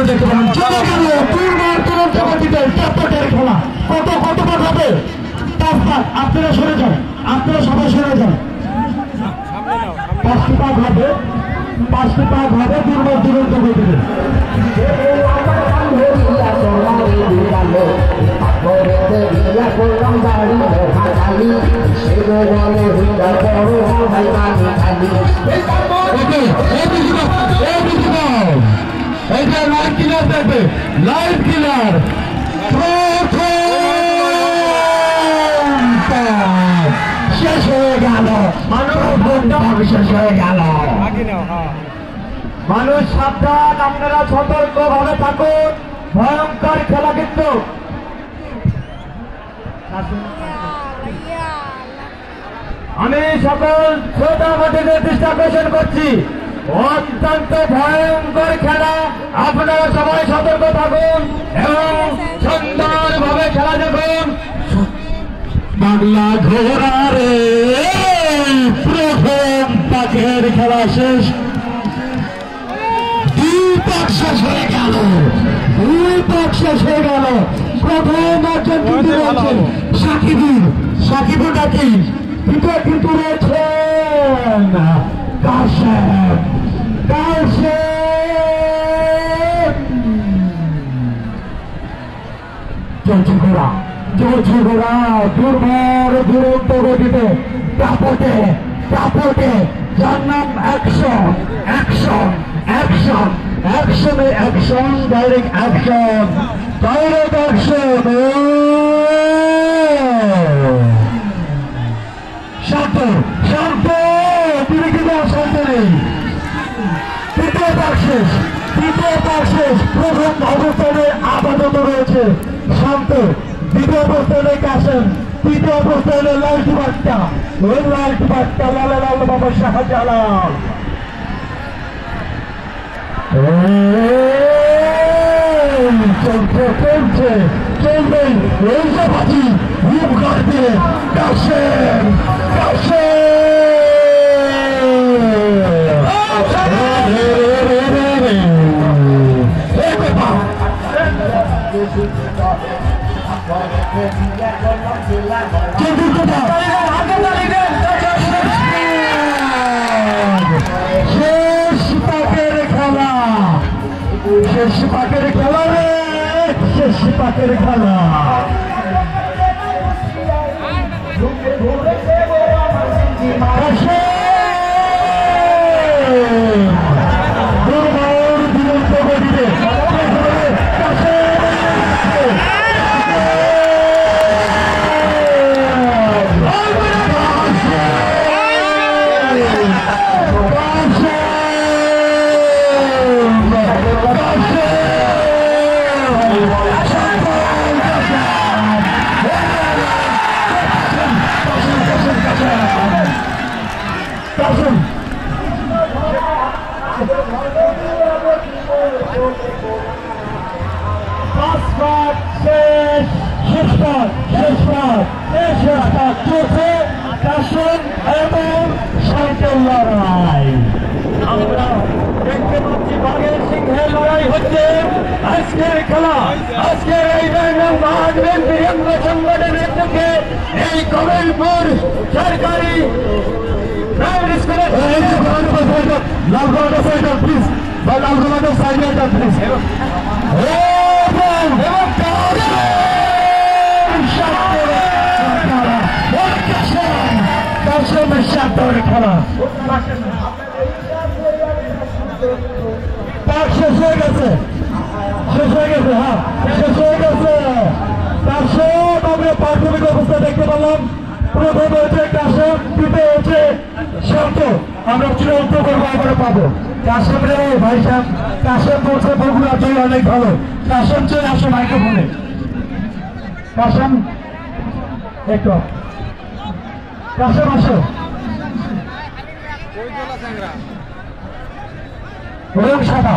দেখতে পারেন চলে গেল খেলা কতবার হবে আপনারা সরে যান, আপনারা সবাই সরে যান। 5টি পাক হবে, 5টি পাক হবে দুর্বল গতিতে। এইটা লাইট কিলার দেখবে, লাইট কিলার শেষ হয়ে গেল, শেষ হয়ে গেল। মানুষ সাবধান, আপনারা সতর্ক ভাবে থাকুন, ভয়ঙ্কর খেলা কিন্তু। আমি সকল শ্রোতা মাটিদের দৃষ্টি আকর্ষণ করছি, অত্যন্ত ভয়ঙ্কর খেলা, আপনারা সবাই সতর্ক থাকুন এবং সুন্দরভাবে খেলা দেখুন। বাংলা ঘোড়ারে প্রথম পাখের খেলা শেষ, 2 পাক শেষ হয়ে গেল, 2 পাক শেষ হয়ে গেল। প্রথম একজন কিন্তু রয়েছেন সাকিবুর ডাকি, দ্বিতীয় কিন্তু রয়েছেন কাশেম। চলছে ঘোড়া দুরন্ত গতিতে দাপটে যার নাম অ্যাকশন, ডাইরেক্ট অ্যাকশন। শান্ত তিনি কিন্তু শান্ত নেই। তৃতীয় পাক শেষ, প্রথম অবস্থানে আপাতত রয়েছে শান্ত, দ্বিতীয় অবস্থানে কাশেম, তৃতীয় অবস্থানে লাইট বাট্টা লাল বাবা শাহজালাল। চলবে এই সব আছি রূপ গাড়িতে কাশেম। শেষ পাকের খেলা। আমরা দেখতে পাচ্ছি বাঘের সিংহের লড়াই হচ্ছে। আজকের খেলা, আজকের এই বীরেন্দ্র সংগঠনের থেকে এই কমলপুর সরকারি খেলা শেষ হয়ে গেছে, হ্যাঁ শেষ হয়ে গেছে। তার সব আমরা প্রাথমিক অবস্থা দেখতে পেলাম। প্রথম হয়েছে কাশেম, দ্বিতীয় হচ্ছে শান্ত। আমরা চূড়ান্ত করবো, আমরা পাবো কাশেম রে ভাই সাহেব। কাশেম বলছে বগুড়া জয় অনেক ভালো। কাশেম চলে আসো মাইক্রোফোনে। কাশেম একটু কাশেম আসো। সাদা